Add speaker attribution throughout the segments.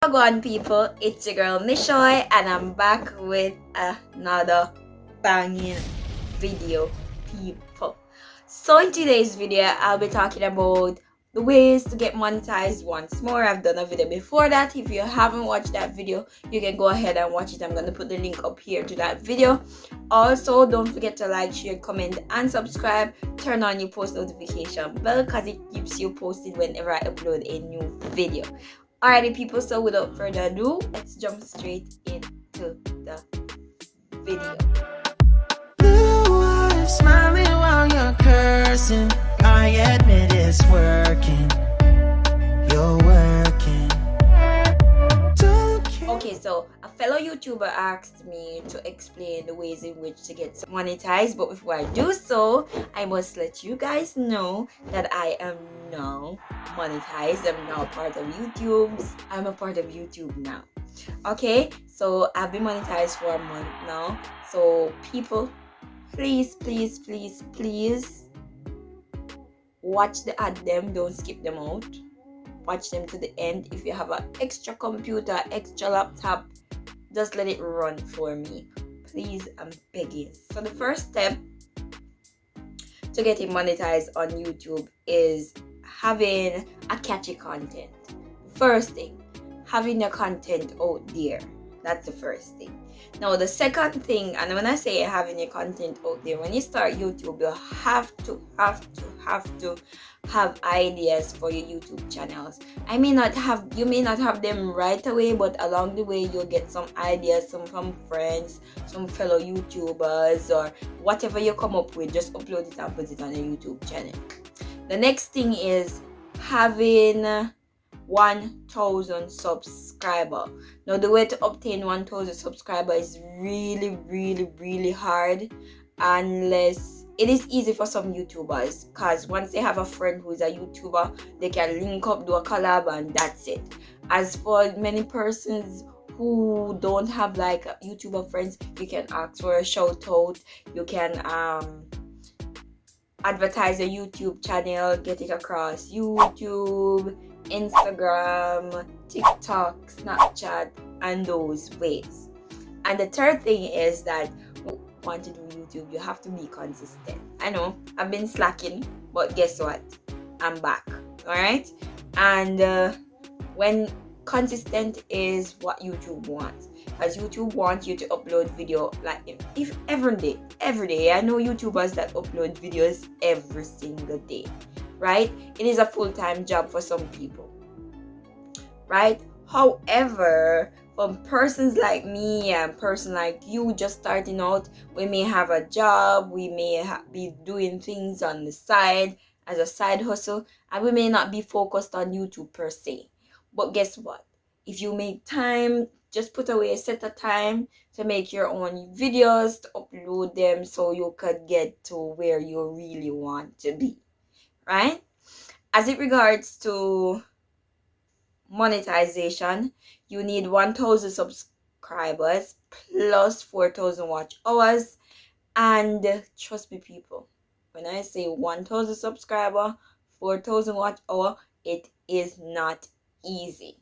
Speaker 1: Hello on people, it's your girl Mishoy and I'm back with another banging video people. So in today's video I'll be talking about the ways to get monetized once more. I've done a video before that. If you haven't watched that video, you can go ahead and watch it. I'm going to put the link up here to that video. Also, don't forget to like, share, comment and subscribe. Turn on your post notification bell because it keeps you posted whenever I upload a new video. Alrighty people, so without further ado, let's jump straight into the video.
Speaker 2: Blue eyes smiling while you're cursing. I admit it's working. You're working.
Speaker 1: Okay, so a fellow YouTuber asked me to explain the ways in which to get monetized, but before I do so, I must let you guys know that I am now monetized. I'm now part of YouTube's. I'm a part of YouTube now. Okay, so I've been monetized for a month now. So people, please watch the ad them, don't skip them out. Watch them to the end. If you have an extra computer, extra laptop, just let it run for me, please. I'm begging. So the first step to getting monetized on YouTube is having a catchy content. First thing, having your content out there. That's the first thing. Now the second thing, and when I say having your content out there, when you start YouTube, you have to have ideas for your YouTube channels. You may not have them right away, but along the way you'll get some ideas, some from friends, some fellow YouTubers, or whatever you come up with. Just upload it and put it on your YouTube channel. The next thing is having 1,000 subscriber. Now the way to obtain 1,000 subscriber is really hard, unless it is easy for some YouTubers, because once they have a friend who is a YouTuber, they can link up, do a collab, and that's it. As for many persons who don't have like YouTuber friends, you can ask for a shout out. You can advertise a YouTube channel, get it across YouTube, Instagram, TikTok, Snapchat, and those ways. And the third thing is that want to do YouTube, you have to be consistent. I know I've been slacking, but guess what? I'm back. All right. And when consistent is what YouTube wants, because YouTube wants you to upload video like if every day. I know YouTubers that upload videos every single day, right? It is a full-time job for some people, right? However, for persons like me and person like you just starting out, we may have a job, we may be doing things on the side as a side hustle, and we may not be focused on YouTube per se. But guess what? If you make time, just put away a set of time to make your own videos, to upload them so you could get to where you really want to be, right? As it regards to monetization, you need 1,000 subscribers plus 4,000 watch hours. And trust me people, when I say 1,000 subscriber, 4,000 watch hour, it is not easy,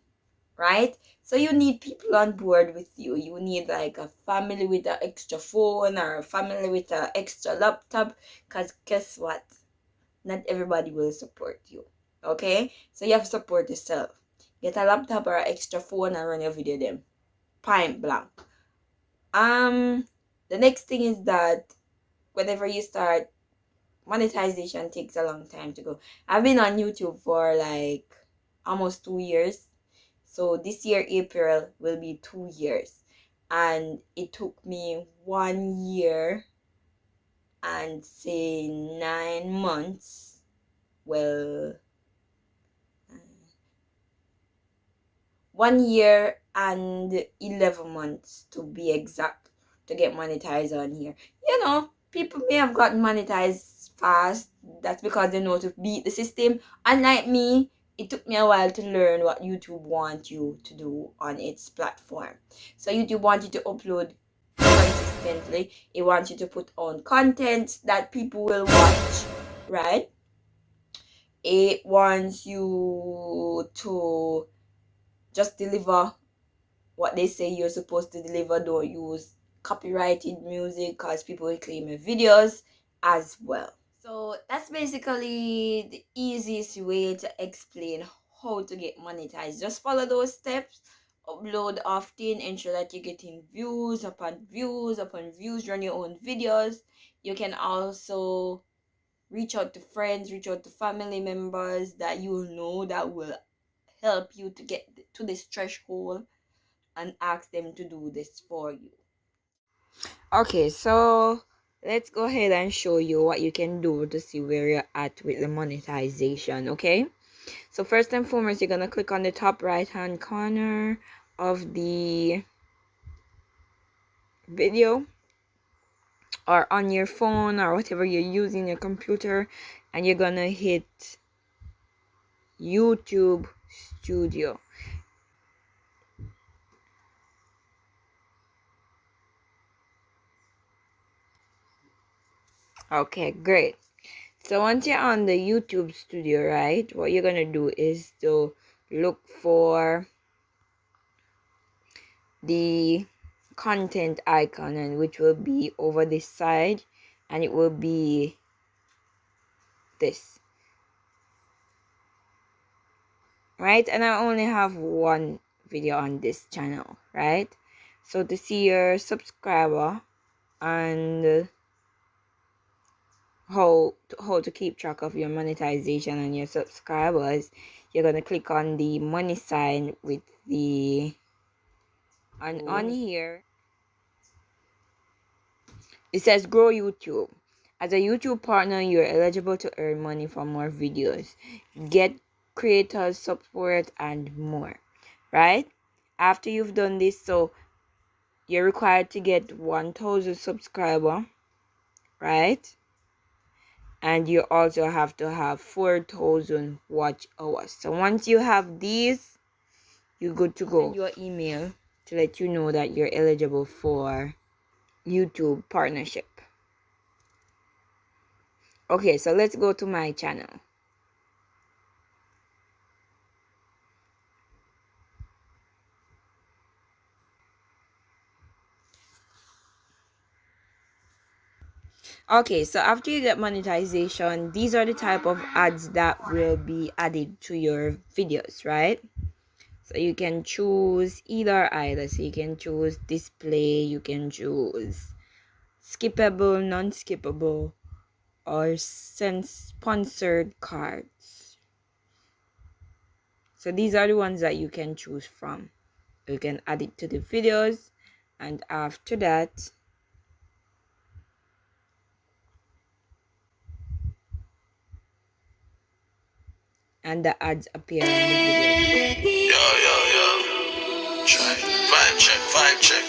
Speaker 1: right? So you need people on board with you. You need like a family with an extra phone or a family with an extra laptop, because guess what? Not everybody will support you. Okay, so you have to support yourself. Get a laptop or an extra phone and run your video them. Point blank. The next thing is that whenever you start, monetization takes a long time to go. I've been on YouTube for like almost 2 years. So this year, April, will be 2 years. And it took me 1 year and say 9 months. Well, 1 year and 11 months to be exact to get monetized on here. You know, people may have gotten monetized fast. That's because they know to beat the system. Unlike me, it took me a while to learn what YouTube wants you to do on its platform. So YouTube wants you to upload consistently. It wants you to put on content that people will watch, right? It wants you to just deliver what they say you're supposed to deliver. Don't use copyrighted music because people will claim your videos as well. So that's basically the easiest way to explain how to get monetized. Just follow those steps, upload often, ensure that you're getting views upon views upon views, run your own videos. You can also reach out to friends, reach out to family members that you know that will help you to get to this threshold, and ask them to do this for you. Okay, so let's go ahead and show you what you can do to see where you're at with the monetization. Okay, so first and foremost, you're gonna click on the top right hand corner of the video, or on your phone, or whatever you're using, your computer, and you're gonna hit YouTube Studio. Okay, great. So once you're on the YouTube Studio, right, what you're gonna do is to look for the content icon, and which will be over this side, and it will be this, right? And I only have one video on this channel, right? So to see your subscriber and how to keep track of your monetization and your subscribers, you're gonna click on the money sign with the on here. It says grow YouTube. As a YouTube partner, you're eligible to earn money for more videos, get creators support, and more, right? After you've done this, so you're required to get 1,000 subscriber, right? And you also have to have 4,000 watch hours. So once you have these, you're good to go. Send you an email to let you know that you're eligible for YouTube partnership. Okay, so let's go to my channel. Okay, so after you get monetization, these are the type of ads that will be added to your videos, right? So you can choose either. So you can choose display, you can choose skippable, non-skippable, or send sponsored cards. So these are the ones that you can choose from. You can add it to the videos, and after that, and the ads appear in the video.
Speaker 2: Yo, yo, yo. Vibe check, vibe check.